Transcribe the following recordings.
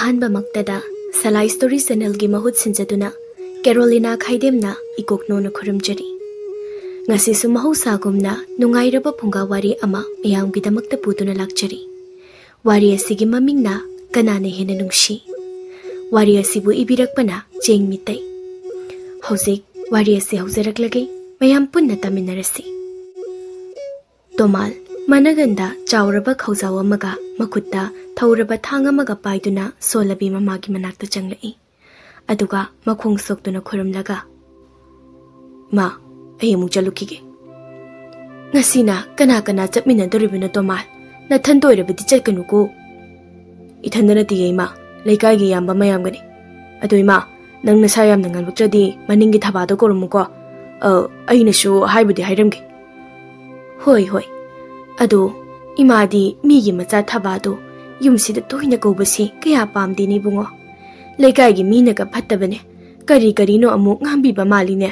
अहानबा मक्तदा सलाई story channel की महूत सिंजदुना Carolina खाइदेमना इकोकनोना खुरमजरी ngasisu mahusagumna nungairaba funga wari ama miyamgidamakta puduna lakjari wari asigi mamingna Kana henna nungshi wari asibu ibirakpana Cheng Meetei hauzik wari asi hauzaraklage mayam punna taminarasi tomal managanda chawraba khaujaw amaga makutta thauraba thang amaga paiduna solabi mamagi manakta changlai aduga makhong soktuna khuramlaga ma ayemu jalukige ngasina kana chapmina doribina tomal na thandoirabadi chakanu ko ithandana tigema laikai gi yamba mayam gani adoima nang na sayam nangal butradi maningi thabado korumu ko aina shu haibudi hairamge hoi ado imadi migi macha thabado yumsida toina kobasi kaya pamdini bungo laikai gi mina ka phattabane kari no amu ngambi ba maline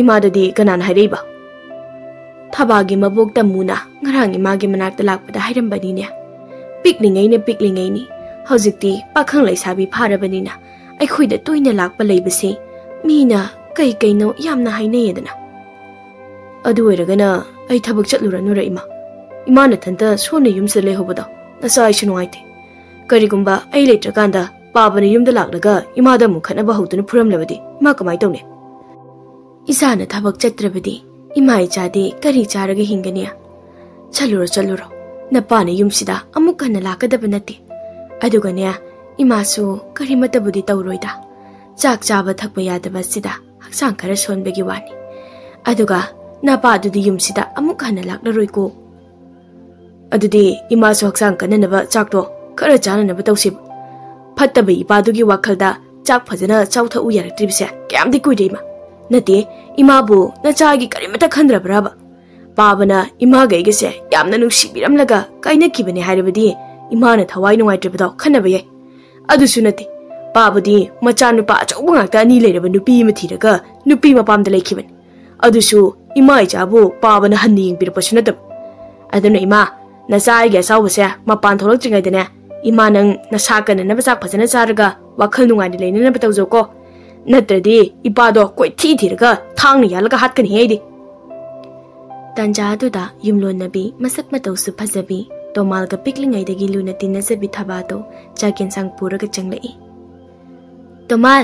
imadadi kanan hairiba thabagi mabok tamuna ngarang imagi manakta lakpada hairambani ne piklingai ni hojikti pakhang laisabi pharabanina aikhoida toina lakpa leibase mina kai no yamna hainayedana adu oiragana ai thabak chatluranu ima na thanta sone yumse lehobada nasai shunuaite karigumba ai letrakanda babana yumda laklaga imada mukhana ba hoduna phuram labadi ma kamai tawne isana thabak chatrabadi imai chade kari charaga hingania chaluro napane yumsida amuk hana lakadaba nate adugane imasu kari matabudi tawroida chak chaba thakpa yadaba sida haksang khara sonbegi wani aduga napa adudi yumsida amuk hana laklaroi ko adudi imasu haksang kananaba chakto khara chananaba tawsib phattaba ipadugi wakhalda chak phajana chawtha u yaraktribse kyamdi kuideima nate imabu nachagi karimata khandrabraba babana ima gaigese yamna nungsibiramlaga kaina kibane hairabadi imana thawai nungaitrabado khanaba ye adusu nate babudi machanupa achauba ngakta ani leiraba nupi ma thiraga nupi mapamda leikhiban adusu ima ijabu babana hanni yingpirapasu natab aduna ima nachai ga sawbase mapan tholakjingaidane ima nang nasakana nabachak phajana charaga wakhal nungai leina na tawjoko natradi ipado koi thiraga thang yalaga hatkani heidi tanja aduda yumlon nabi masak matausu phajabi tomalga piklingaidagi luna tinajabi thabado chakin sang puraga changlai tomal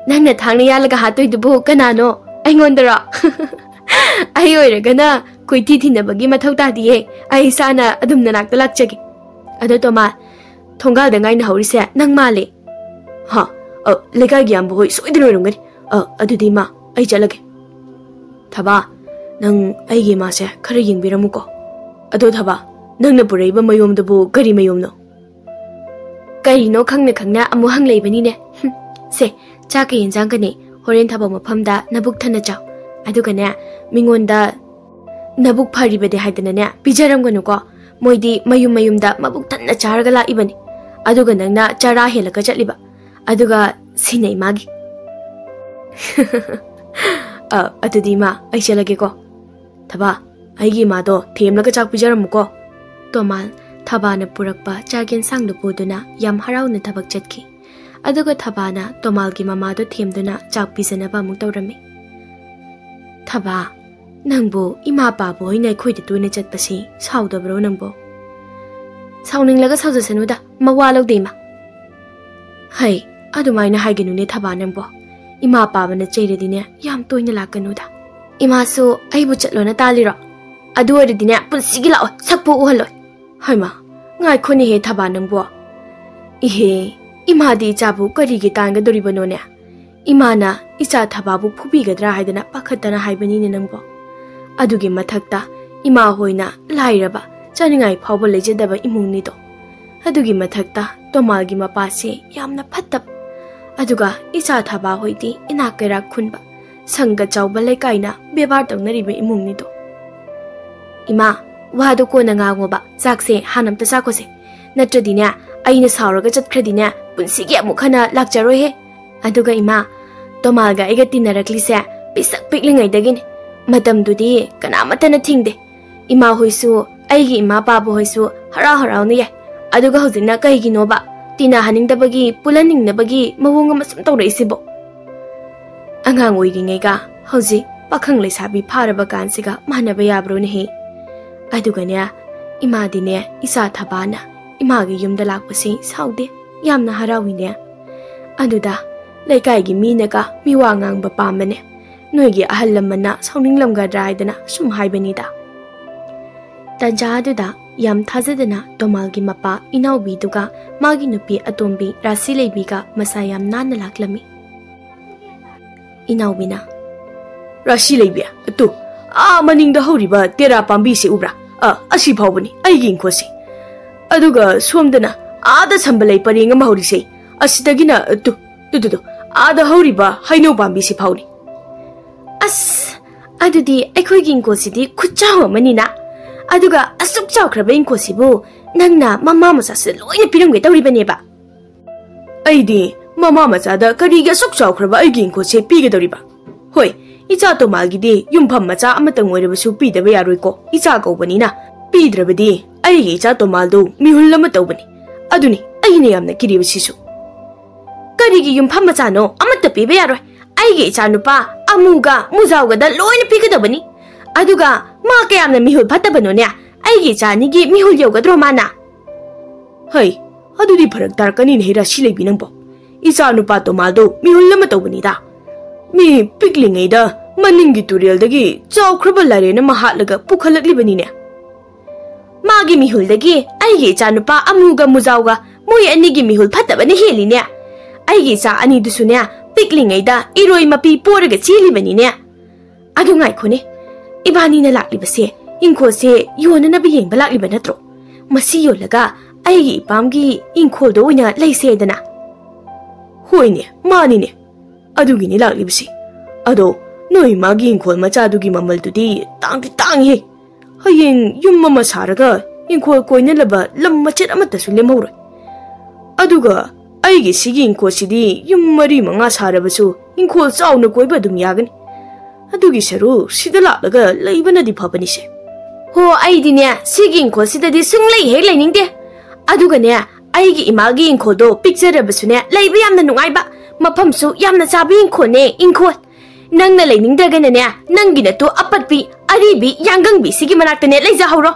nangna thangna yalaga hatoidubu kanano aingondara ai oiragana koi thinabagi mathau tadiye ai sana adumna nakta lakchagi ado tomal thongal da ngaina haurise nang male ha lekai gyam boy soidino rungari adudi ma ai chalage thaba nang ai gi ma se khara yingbiramu ko ado thaba nang na puraiba mayom dabu kari mayom no kari no khangna amu hang leibani ne se cha ka yinjang ka ne horen thaba mafamda nabuk thana chaw aduga ne mingonda nabuk phari bade haidana ne pijaram ganu ko moidi mayum da mabuk thanna charga la ibani aduga nang na chara helaka chatliba aduga sinai magi adudi ma ai chalage ko thaba aigi ma do themlaga chak pijaram ko tomal thaba na purakpa chagen sangdu poduna yam harauna thabak chatki aduga thaba na tomal gi mama do themduna chak pijana ba muk tawrami thaba nangbo ima pa boy nai khoide tuine chatpasi saudabro nangbo sauninglaga saujasanuda mawalogdeima hai adumaina haigenune thaba nangbo ima pabana cheiradine yam toina lakanuda imasu aibu chatlona taliro adu oridine punsigi lao sakpo uhalo haima ngai khoni he thaba nangbo ihe imadi chabu karigi tanga doribano ne imana icha thababu phubigadra haidana pakhatana haibani ne nangbo adugi mathakta ima hoina lairaba chaningai phawba lejadaba imungni do adugi mathakta tomalgi mapase yamna phattab aduga icha thaba hoiti inakera khunba sanga chawba leikaina bebar tawnaribe imungni do ima wadu ko na ngagoba jakse hanamta sakose natradine aina sauraga chatkhradine punsigi amukhana lakjaroi he aduga ima tomalga aiga tinaraklise pisak piklingai dagin matamdudi kanamatana thingde ima hoisu aigi ima babu hoisu harau ne ye aduga hojina kaigi noba tina haningbagi pulaningnabagi mawong ama sum tawraisibo angang oiringaiga hauji pakhang leisabi pharaba kansiga manaba yabro ne he aduganya imadine isa thabana imagi yumda lakpasi saude yamna harawine aduda lekai gi minaga miwangang ba pamane noigi ahal lamana sauning lamga draidana sum haibanida Tajaduda yam thazadana tomalgi mapa inaubi duga magi nupi atombi rasi leibiga masayam nana laklami inaubina rasi leibia tu maningda horiba tera pambi se ubra asi phawbani aigi inkosi aduga somdana ada sambalai paringa mahori se asidagina tu ada horiba haino pambi se phawni as adudi aikhoigi inkosidi khuchaw manina aduga asuk chawkraba inkosibu nangna mama masase loina piramge tawribaneba aidi mama masada kariga asuk chawkraba aigi inkose pigedoriba hoi icha to malgidi yumpham macha amatang oirabasu pidaba yaroiko icha kobani pidrabadi aigi icha to maldu mihullama tawbani aduni aine yamna kiribasisu karigi yumpham macha no amatta piba yaroi aigi icha nupa amuga muzawga da loina pigedabani aduga ma kayamna mihul phatabano ne aigi chani gi mihul yogadro mana hai adudi pharak tarkani ne rasi leibi nangbo icha nupa to maldo mihul lama tawbani da mi piklingai da maningi turel dagi chawkhraba lare na mahatlaga pukhalakli ne magi mihul dagi aigi cha nupa amuga muzawga moi anigi mihul phatabane heli ne aigi cha ani dusu ne piklingai da iroi mapi poraga chili bani ne adu ngai khone ibani na lakli base inko se yona na biyeng balakli banatro masi yolaga aigi ipamgi inko do oina leise dana hoine mani ne adugi ni lakli base ado noi magi inko macha dugi mamal tudi tang he hayeng yum mama saraga inko koina laba lam machet amata su lemhoro aduga aigi sigi inko sidi yum mari manga sarabasu inko chauna koiba dum yagani adugi saru sida laga leibana di phabani se ho aidine sigin ko sida di sunglei he lening de aduga ne aigi imagi inko do picture basune leiba yamna nungai ba mafam su yamna chabi inko ne inko nangna lening daga ne nangi na to apatbi aribi yangang sigi manakta ne leija hawro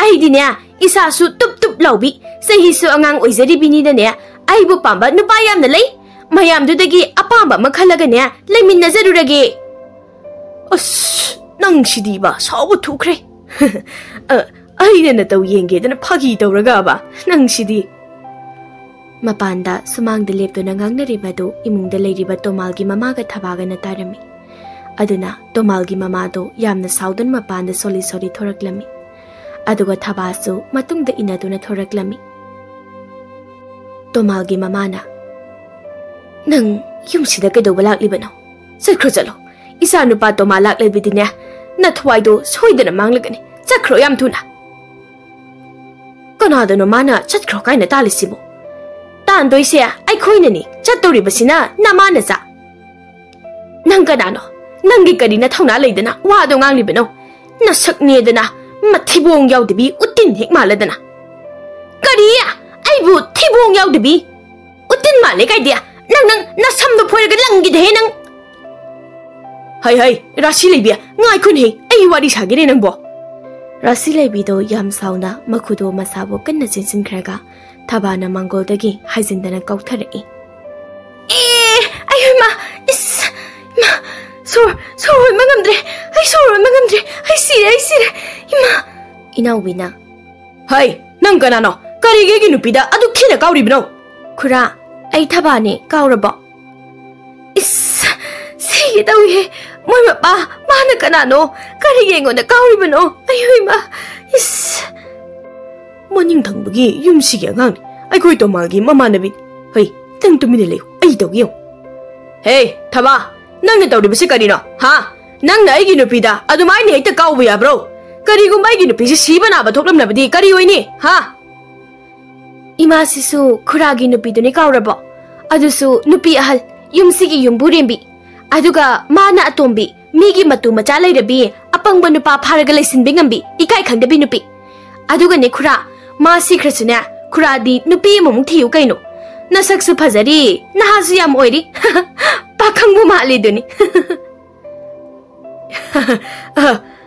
aidine isa su tup lawbi sahi su angang oizari bini da ne aibu pamba nupa yamna lei mayam du dagi apamba makhalaga ne leimin nazarurage as nungshi ba sabu thukre aina na taw yenge dana phagi tawraga ba nungshi mapanda sumang de lepto nangang na ribado imung de leiriba tomalgi mama ga thabaga na tarami aduna tomalgi mama do yamna saudan mapanda soli thoraklami aduga thabasu matung da inaduna thoraklami tomalgi mama na nang yumsida kedo balak libano sakro chalo isa nupa to malak lebidine na thwaido soidana manglagani chakro yam thuna kanada no mana chatkro kaina talisibo tan doise ai khoina ni chatori basina namana sa nang kanano nangi kari na thauna leidana wa do ngang libeno na sakne dana mathibong yaudbi utin hek maladana kariya aibu thibong yaudbi utin male kai dia nang na samdo phoiraga langi de nang hai rasi leibia ngai khun he ai wari sagire nangbo rasi leibi do yam sauna makhudo masabo kanna jinsin khraga thabana mangol dagi haijindana kauthare ai ma is ma so mangamdre ai sire ima inaubina hai nang kanano karige gi nupida adu khina kauribno khura ai thabani kaurabo is si dawi moi mapa mana kanano karige ngona kauribno ai ma is morning thangbugi yumsigi angang ai koi to malgi mama nabi hei tang tu mine le ai dogyo hey thaba nang ne tawri bisi karino ha nang na ai gi nupida adu mai ne ita kawbu ya bro kari gu mai gi nupi si sibana ba thoklam na bidi kari hoini ha ima sisu khuragi nupi duni kawrabo adusu nupi ahal yumsigi yumburembi aduga mana atombi migi matu macha leirabi apangba nupa pharaga leisinbi ngambi ikai khangdabi nupi aduga ne khura ma sikrasuna khura di nupi mum thiu kaino Nasaksu phajari, nahasu yam oiri. Pakhangbu mali duni.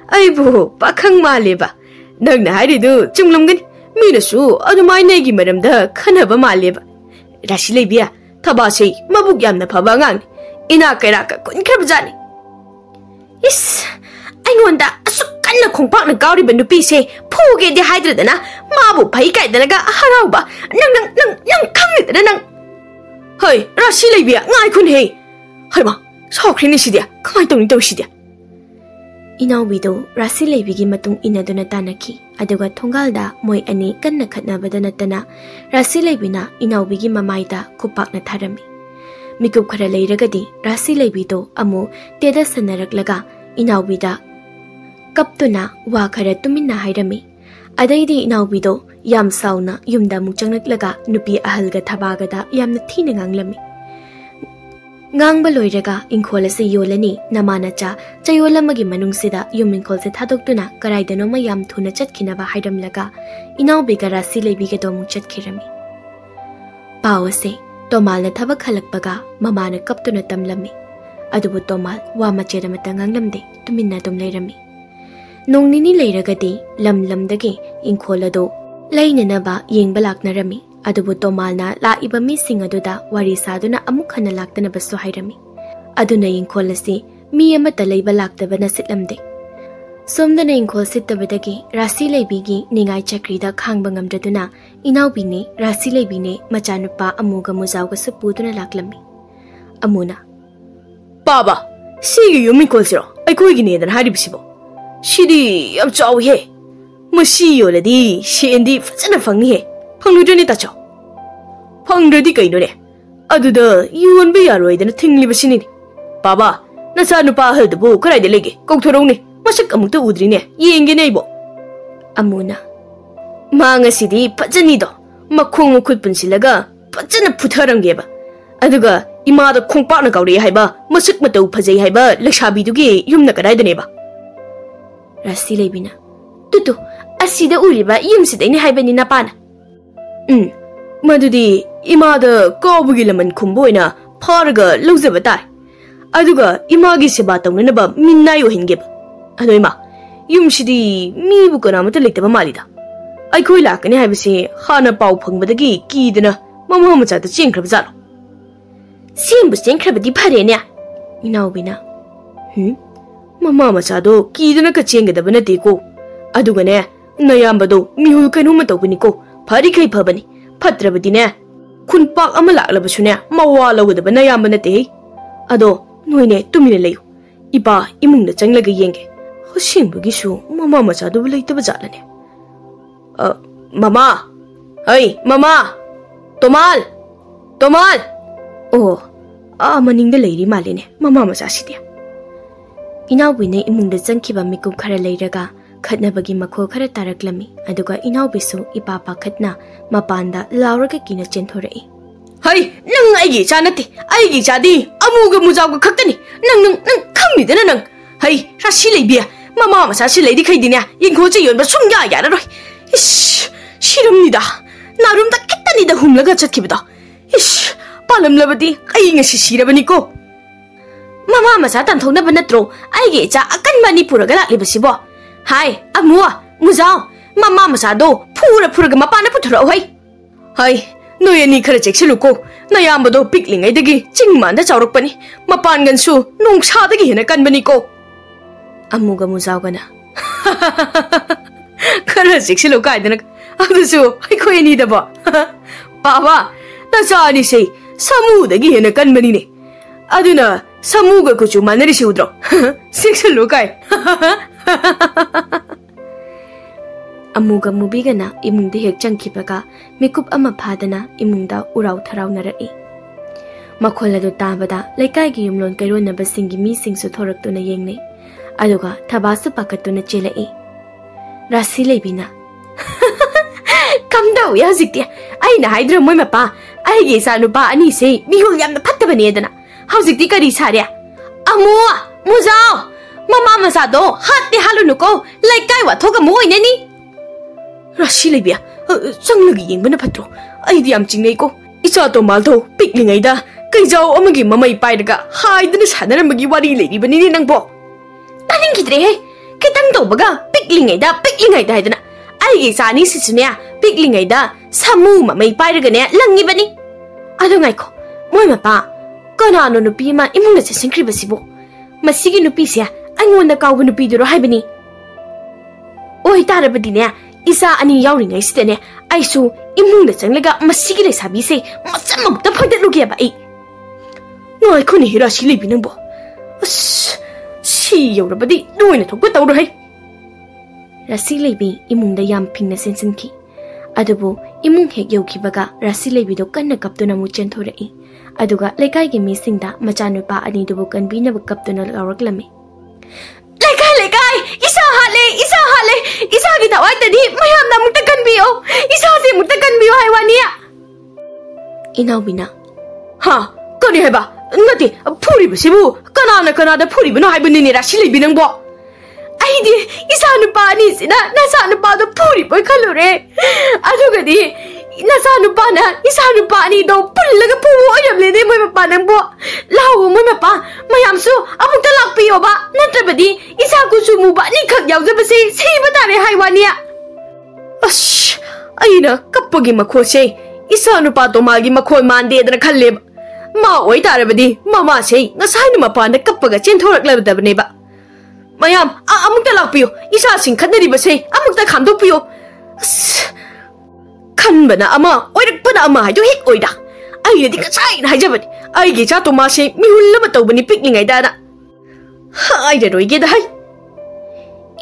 Aibu pakhang mali ba. Nagna haridu chunglamgani. Minasu adumai negi maramda khanaba mali ba. Rashi lebiya thabase mabuk yamna phaba ngang. Ina kairaka kun khabjani. Is aingonda asuk kanna khongpak na gauri ba nupi se phuge de haidradana mabu phai kai danaga harauba nang khangni nang. Hoi rashi lebiya ngai khun he. Haima sokrini sidia khamai tawni tawsidia. Inaubido rashi leibigi matung inaduna tanaki aduga thongalda moi ani kanna khatnabada natana rashi leibina inaubigi mamaida kupakna tharami mikup khara leiragadi rashi leibido amu teda sanaraklaga inaubida kaptuna wa khara tuminna hairami adaidi inaubido yam sauna yumda mukchangnaklaga nupi ahalga thabagada yamna thina nganglami ngang loiraga ingkhola se yolani namana cha chayolamagi manungsida yuminkhol se thadokduna karaidano mayam thuna chatkinaba hairamlaga inaubiga rashi leibige domu chatkirami pawase tomalna thabak halakpaga mamana kaptuna tamlami adubu tomal wa machera matanganglamde tuminna dum leirami nongnini leiragadi lamlamdagi ingkholado lainanaba yengba laknarami adubu tomalna la iba mi singaduda wari saduna amukhana laktana basu hairami aduna ingkholasi mi amata leiba laktabana sitlamde somdana ingkhol sittabadagi rashi leibigi ningai chakrida khangba ngamdaduna inaubine rashi leibine machanupa amuga muzauga sapuduna laklami amuna baba sigi yumi kolsiro aikoigi nedan haribsibo shidi yam chaw he mashi yoladi shendi fajana fangni he Pangudani tacho. Pangdadi kainone. Aduda yuan be yaroidana thingli basini. Baba, nasa nupa haldabu karai de lege. Kokthorong masak amukta udrine. Yenge neibo. Amuna. Manga sidi pajani do. Makhong mukut punsilaga pajana putharangeba. Aduga imada khongpa na kauri haiba masak matau phajai haiba lakshabi dugi yumna karai daneba. Rasi leibina. Tutu asida uriba yumsidaini haibani napana. Madudi imada kabugi laman khumboina pharaga lawjaba tai aduga imagi seba tawnanaba minnai ohingeba adoima yumsidi mibu kanamata leitaba malida aikhoi lakani haibase hana pau phangbadagi kidana mama macha ta chengkraba jalo sembu chengkrabadi pharene inaubina mama macha do kidana ka chenggadaba nate ko aduga ne nayambado mihul kanuma tawbani ko Pari kai pabani, patrabadine, kun pak amala labasune, mawala with the banayamana day. Ado, noine, tumine leo. Ipa, imung the changlaga yenge. Hoshim bugishu, mamma machado late of Zalane. Mama! Hey, mama! Tomal! Tomal! Oh, maning the lady Maline, mamma masasidia. Inawine imung the zankiba mikum karalairaga. Khatnabagi makho khara taraklami aduga inaubisu ipapa khatna mapanda lauraga kina chenthorei hai nang aigi chanati aigi chadi amuga mujaga khaktani nang khangmidana nang hai rashi leibia mama masa si leidi khaidina ingkhoche yonba sungya yara roi ish shiramnida narumda kitani da humlaga chatkibada ish palamlabadi ai ngasi sirabani ko mama masa tanthona banatro aigi cha akanbani puraga laklibasibo Hai, amua, muzao, mama masado, pura mapana putra hai. Hai, no yani khara cheksiluko, nayambado pikling ai dagi, chingman da chawrokpani, mapan gansu, nungsha dagi hena kanbani ko. Amuga muzao gana. Khara cheksilu kaidana, adusu, ai khoi ni daba. Baba, nacha ni sei, samu dagi hena kanbani ne. Aduna, samuga kuchu manarisi udro. Cheksilu kai. Amuga mubigana imungda hek changkibaga mikup ama phadana imungda urau tharau narai makholadu tabada laikai gi yumlon kairona basingi mi singsu thoraktuna yengne aduga thabasu pakatuna chelai rasi leibina kamdau ya zikti aina haidra moi mapa ai gi sanu pa ani se mihul yamna phattabane dana hauzikti kari sarya amua muzao Mama masado hati halunuko laikai wa thoga moi neni Rashi lebia changlagi yengbana phatro ai diam chingnei ko इचा तोमाल तो पिकलिंगैदा कैजाव अमगी ममई पाइरगा हाइदना सानरमगी वारी लेरिबनिने नंगबो तानिंगिद्रे हे खितंग तोबगा पिकलिंगैदा हाइदना आइगे सानी सिसुने पिकलिंगैदा सामु ममई पाइरगने लंगिबनी अदो गाइखो मोय मपा कनानो नुपी मा इमुंग चेसिंख्रिबसिबो मसिगी नुपीसे आइंगोंदा काउब नुपीदुरो हाइबनी ओइ तारबदिने इसा अनि याउरिङैसिदने आइसु इमुंग चंगलेगा मसिगी लेसाबीसे मचमक्ता फगदलुगेबा आई नाइखोनि हिरा सिलेबि नंबो अस सी यौरबदी नोइना थोकबा तौरो है रासि लेबी इमुंगदा याम फिंगना सेंसिनखी अदुबो इमुंग हेक यौखिबगा रासि लेबीदो कन्ना कप्तुना मु चेंथोरई अदुगा लेकाइगे मिसिंगदा मचानुपा अनिदुबो कनबीनब कप्तुना लौरकलमे लेकाइ इसा हाले इसा की दवाइतदी मयामना मुक्ता कनबियो इसा से मुक्ता कनबियो हाइवानिया इनाउबिना हा कनि हेबा नते फुरिबसिबु कनादा फुरिबनो हाइबनिने रासि लेबी नंबो आइदि इसा नुपानी सिना नसा नुपादो फुरिबोय खलुरे अदुगदी नसा नुपाना इसा नुपानी दो पुल्लगा पुबो ओयमलेने मोय मपा नंबो लाwo मोय मपा मयामसु अमुक्ता लाकपियोबा नत्रबदी इसा कुसु मुबा नि खक यावजबसे सेबा तारे हाइवानिया अश अइना कप्पगी मखोसे इसा नुपा तो मागी मखोय मानदेदना खल्लेब मा ओय तारबदी मामा से ngसाइनु मपान कप्पगा चेंथोरकलबदबनेबा मयाम अमुक्ता लाकपियो इसा सिंखदरिबसे अमुक्ता खामदोपियो खनबना अमा ओइरकपना अमा हाइदो हेक ओइदा आइनदि ngसाइना हाइजबनी आइगे चातो मासे मिहुल्लब तौबनी पिकलिंगैदाना हाइदरोइगेदा हाइ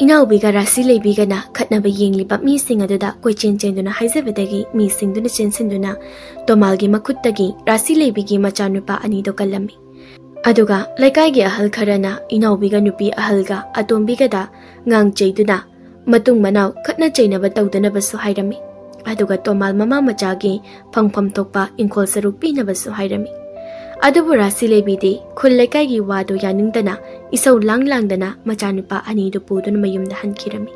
इनाउबिगा रासि लेबिगना खतनबा येंगलिबा मीसिंग अदुदा कोइचेन चेंदुना हाइजबदगी मीसिंगदुना चेंसिंदुना तोमालगी मखुत्तगी रासि लेबिगी मचानुपा अनिदो कलम्मी अदुगा लेकाइगे अहल Kharna इनाउबिगा नुपी अहलगा अतोंबिगदा ngang matung manaw katna chainaba tawdanabassu hairami aduga tomal mama machaagi phangpham thokpa ingkhol saruk pinabasu hairami adubu rasi lebidi khullekai gi wadu yaningdana isau langlangdana machanupa ani du pudun mayumda hankirami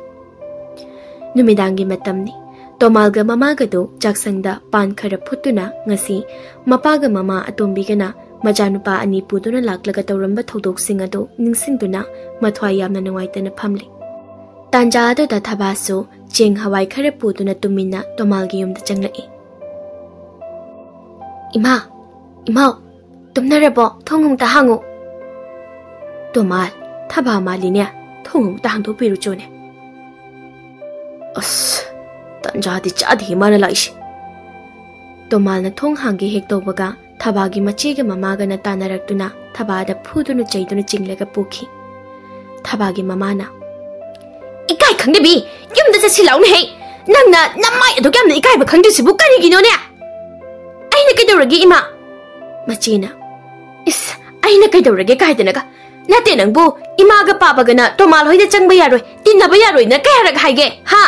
numidangi matamni tomalga mamaga do jaksangda pan khara phutuna ngasi mapaga mama atombigana machanupa ani puduna laklaga tawramba thodok ado ningsingduna mathwai yamna nuwaitana phamli Tanja ado da thabasu cheng hawai khare puduna tumina tomalgi yumda changlai Imau tumnarabo thongum ta hangu Tomal thaba malinya thongum ta hangdo piru chone As tanja di chadi mana laish Tomal na thong hangi hekto baga thabagi machiga mamaga na tanaraktuna thabada phuduna chaiduna chinglega pukhi Thabagi mamana Ikai khangdebi yumda chasilaune he nangna namai adu kyamna ikai ba khangdusibu karigino ne aina kaidorage ima machina is aina kaidorage kaidanaga nate nangbu ima ga papa na tomal hoida changba yaroi tinaba yaroi na kayarag haige ha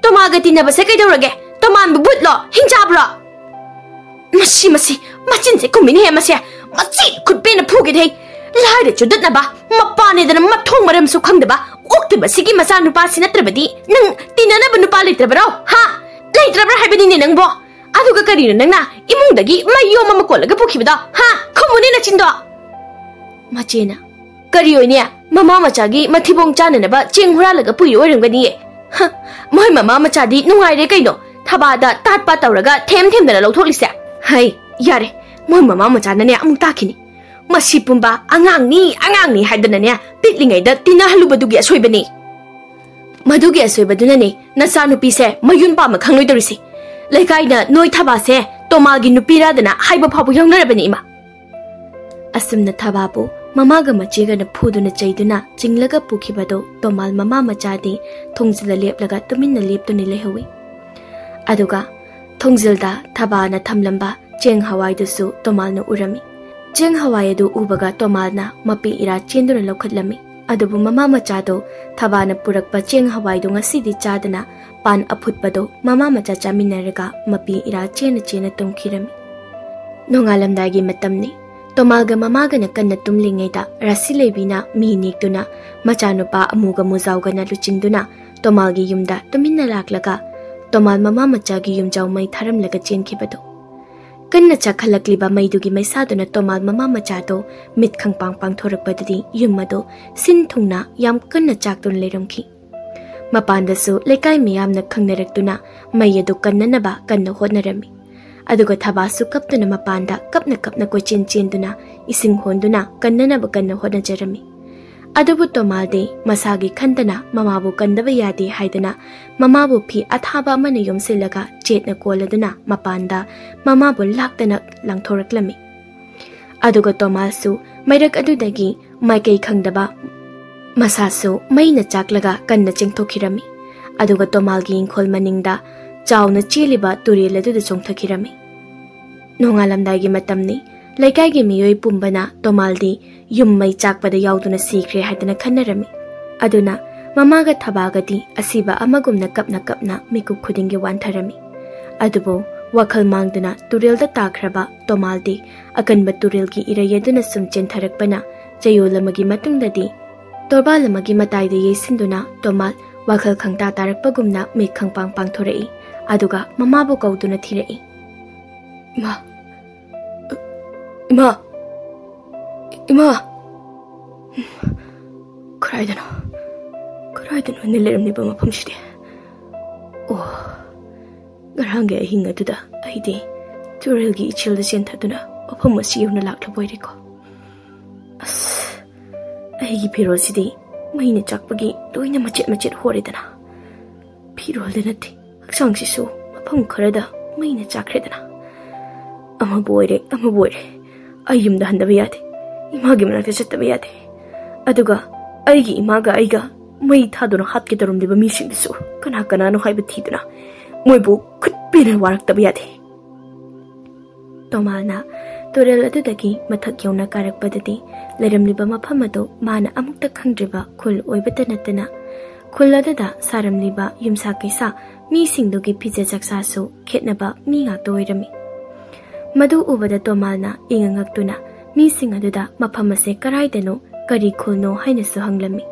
tomaga tinaba se kaidorage toman bu butlo hinjabra masi machin se kumini he masi machi khutbe na phuge de lai de chudat na ba mapane da mathong maram su khangdaba Oktiba sigi masa nupa sinatrabadi nang tinana ba nupa litrabaro ha litrabra haibani ne nangbo aduga karino nangna imungdagi mayo mama kolaga pukhibada ha khomune na chindo machena karioine mama machagi mathibong chana ba chenghura laga puyo orangbani ha moi mama machadi nungai re kaino thabada tatpa tawraga them dana lawtholise hai yare moi mama machana ne amung takhini Masipumba angang ni haidana ne pitlingai da tina halubadugi asoibani madugi asoibaduna ne nasa nupi se mayun pa ma khangloi dorisi laikai na noi thaba se tomalgi nupira dana haiba phabu yongnarabani ima asumna thababu mamaga machiga na phuduna chaiduna chinglaga pukhibado tomal mama machadi thongjila leplaga tuminna leptuni lehawi aduga thongjilda thaba na thamlamba cheng hawai dusu tomal na urami Cheng hawai du ubaga tomalna mapi ira chenduna lokhatlami adubu mama machado thabana purakpa cheng hawai du ngasidi chadana pan aphutpado mama macha chaminaraga mapi ira chena tumkhirami nongalamdagi matamni tomalga mamaga na kanna tumlingaida rasilebina mi niktuna machanupa amuga muzauga na luchingduna tomalgi yumda tuminna laklaga tomal mama machagi yumjau mai tharamlaga chenkhibado कन्ना चाखलक्लिबा मैदुगी मैसादुना तोमाल mama मचादो मित खंगपांग पांगथोरकपददी युम्मदो सिन थुंगना याम कन्ना चाकदुन लेरमखि मपानदसु लेकाय मियामना खंगनरक्तुना मैयदु कन्ननबा कन्ना होदनरमि अदुगा थबासु कप्तुना मपानदा कप्ना कप्ना कोइचेन चेंदुना इसिंग होंदुना कन्ननबा कन्ना होदनजरमि अदुबु तोमालदे मसागी खंदना ममाबु कंदबा यादे हाइदना ममाबु फी अथाबा अमना योमसिलगा चेतना कोलदुना मपानदा ममाबु लाक्तना लांगथोरक्लमि अदुगा तोमालसु मैरक अदुदगी माइकै खंदबा मसासु मैना चाकलगा कन्ना चेंगथोखिरमि अदुगा तोमालगी इंखोल मनिंगदा चावना चेलिबा तुरेल अदुदा चोंगथखिरमि नोंगालमदाइगी मतमनि लेकाइगी मियोय पुंबना तोमालदी yum मई चाकपदा याउदुना सीख्रे हाइदना खन्नरमि अदुना ममागा थबागदी असीबा अमगुमना कपना कपना मिकु खुदिंगी वानथरमि अदुबो वखल मांगदुना तुरेलदा ताख्रबा तोमालदी अकनबा तुरेलगी इरयदुना सुम चेंथरकपना चयोलमगी मतुंगददी तोरबालमगी मताइदा येसिंदुना तोमाल वखल खंगता तारकपगुमना मे खंगपांग पांगथोरई अदुगा ममाबो कौदुना थिरई मा इमा इमा कराइदनो निलेरमनिबा मफमसिदे ओ गरांगे अहिंग अदुदा अहिदे तुरेलगी इचिलदा चेंथदुना मफम असि यौना लाक्लबोइरेको अस अहिगी फिरोलसिदे मैना चाकपगी लोइना मचेट मचेट होरेदना फिरोलदा नते हक्सांगसिसु मफम खरदा मैना चाख्रेदना अमा बोइरे अयुमदा हंदबा यादे इमागी मनाक्ता चत्तबा यादे अदुगा अइगी इमागा अइगा मई थादुना हातके तरुमदिबा मिसिंगसु कना कनानो हाइबा थीदुना मोइबु खुटपेना वारक्तबा यादे तोमालना तुरेल अदुदगी मथक यौना कारकपददी लेरमलिबा मफम अदु माना अमुक्ता खंद्रिबा खुल ओइबता नतना खुल अदुदा सारमलिबा युमसा कैसा मिसिंगदुगी फिजे चक्सासु खेतनबा मी ngakta oirami मधु उबदा तोमालना इंगंगक्तुना मीसिंग अदुदा मफम असे कराइदनो करी खुलनो हाइनसु हंगलमी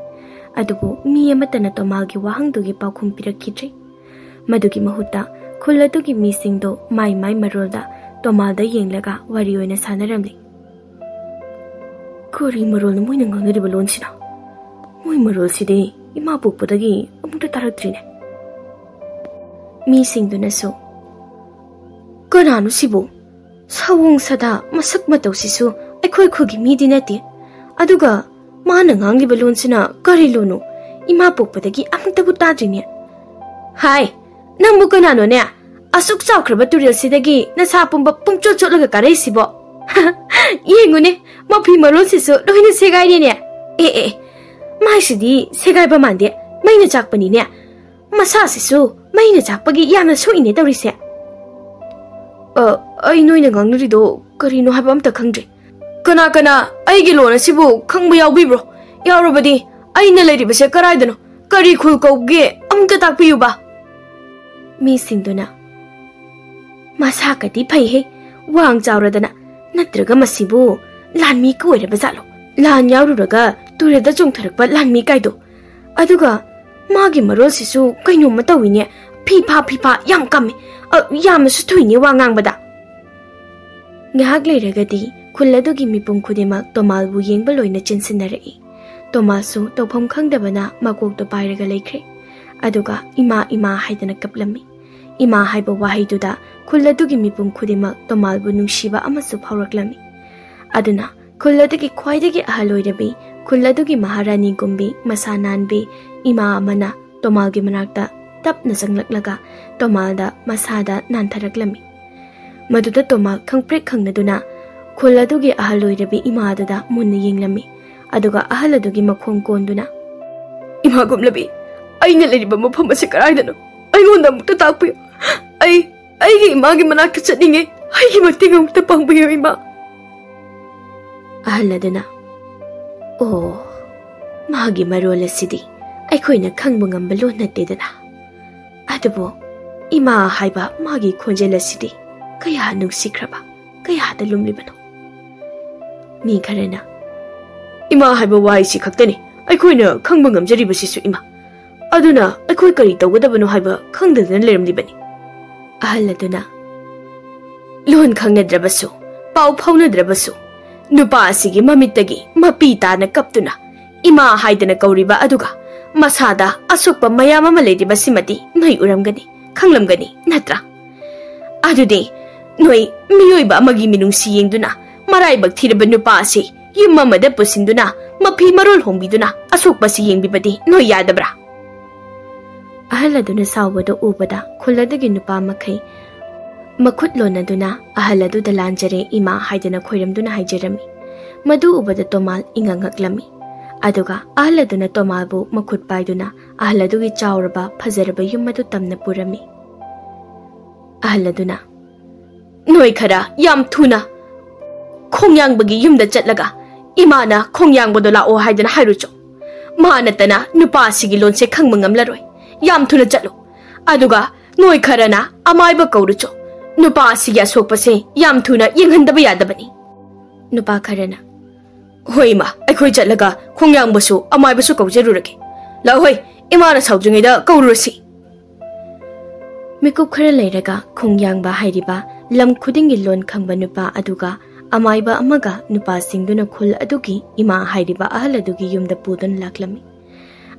अदुबु मी अमतना तोमालगी वाहंगदुगी पाउखुम पिरखिद्रे मधुगी महुता खुल अदुगी मीसिंगदो माई माई मरोलदा तोमालदा येंगलगा वारी ओइना सानरमली करी मरोलना मोइना ngangriba लोनसिना मोइ मरोलसिदे इमा पोकपदगी अमुक्ता तारक्त्रिने मीसिंगदुनासु कनानु सिबो सवोंग सदा मसक मतौसिसु अखोय खुगी मीदी नते अदुगा माना ngangliba लोनसिना करी लोनो इमा पोकपदगी अमुक्तबु ताद्रिने हाय नंबु कनानोने असुक चाउख्रबा तुरेलसिदगी नसा पुंबा पुंचो चोलगा कारेसिबो येंगुने मफी मरोलसिसु लोइना सेगाइनेने ए माइसिदी सेगाइबा मांदे मैना चाकपनिने मसासिसु मैना चाकपगी यामना सोइने तौरिसे अई नोइना ngangnरिदो करिनो हाबा अमता खंद्रे कना कना अईगी लोन असिबु खंगबा याउबिब्रो याउरबदी अईना लेरिबसे कराइदनो करी खुल कौगे अमता ताकपियुबा मीसिंदुना मसाकदी फैहे वांग चाउरदना नत्रगा मसिबु लानमी कोइरबा जालो लान याउरुरगा तुरेदा चोंथरकबा लानमी काइदो अदुगा मागी मरोलसिसु कैनोमा तौइने फीफा याम कमे यामसु थुइने वा ngangbada ngahak leiragadi खुल्लदुगी मिपुम खुदिमक तोमालबु येंगबा लोइना चिनसिनरई तोमालसु तौफम खंगदबना मकोकतो पाइरगा लेख्रे अदुगा इमा हाइदना कपलमी इमा हाइबा वाहैदुदा खुल्लदुगी मिपुम खुदिमक तोमालबु नुंगशिबा अमसु फावरक्लमी अदुना खुल्लदुगी ख्वाइदगी अहलोइरबी खुल्लदुगी महारानी गुम्बी मसानानबी इमा अमना तोमालगी मनाक्ता तपना संगलक्लगा तोमालदा मसादा नानथरक्लमी मदुदा तोमाल खंगप्रेक खंगनदुना खुल्लदुगी अहलोइरबी इमादुदा मुन्ना येंगलमी अदुगा अहलदुगी मखोंग कोंदुना इमा गुमलबी अइना लेरिबा मफम असे कराइदनो अइगोंदा मुक्ता ताकपियो अइगी इमागी मनाक्ता चनिंगे अइगी मतिंग मुक्ता पांगबियो इमा अहलदुना ओ मागी मरोलसिदी अखोइना खंगबा ngamba लोन नतेदना अदुबो इमा हाइबा मागी खोंजेलसिदी कया नुंगसिख्रबा कया दा लुमलिबनो मी खरना इमा हाइबा वाइसि खक्तनी अखोइना खंगबा ngamjariबसिसु इमा अदुना अखोइ करी तौगदबनो हाइबा खंगदना लेरमलिबनी अहलदुना Loan khangnadrabasu, pau phaunadrabasu, nupa asigi mamittagi mapi tana kaptuna, ima haidana kauriba aduga, masada asukpa mayam ama lediba simati noi uramgani, khanglamgani, natra. Adudi, noi miyoiba amagi minungsi yengduna, maraibak thiraba nupa asi, yum mamada pusinduna, mapi marol hombiduna, asukpa si yengbibadi, noi yadabra. Ahaladuna sawado ubada, khuladagi nupa makai, Makut lonaduna ahaladu lanjare ima haidana khoiramduna haijarami. Madu ubada tomal ingangaklami. Aduga ahaladuna tomalbu makut paiduna ahaladugi chauraba phazaraba yummadu tamna purami. Ahaladuna Noi khara yam thuna khongyang yumda chatlaga imana khongyang bodo lao haidana hairucho. Manatana nupa sigi lonse khangmangamlaroi. Yam thuna chatlo. Aduga noi kharana amaiba kaurucho. Nupa asiya sokpase yam thuna yenghandaba yadabani. Nupa kharana Hoima, akhoi chatlaga khongyang basu amai basu kaujarurake. La hoi, imana saujungida kaururasi. Mikup khara leiraga khongyang ba hairiba lam khudingi lon khangba nupa aduga amai ba amaga nupa singduna khul adugi ima hairiba ahal adugi yumda pudun laklami.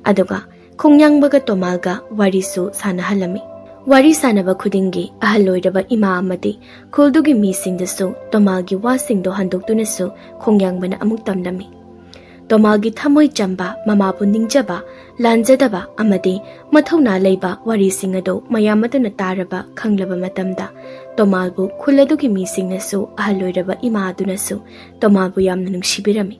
Aduga khongyang baga tomalga warisu sanahalami. Wari sanaba khudingi ahaloiraba ima amati khuldugi mi singdasu tomalgi wasingdo handoktunasu khongyang amuk tamlami. Tomalgi thamoi chamba mamabu ningjaba lanjadaba amadi mathauna leiba wari singado mayamaduna taraba khanglaba matamda tomalbu khuladugi mi singnasu ahaloiraba ima adunasu tomalbu yamna nungsibirami.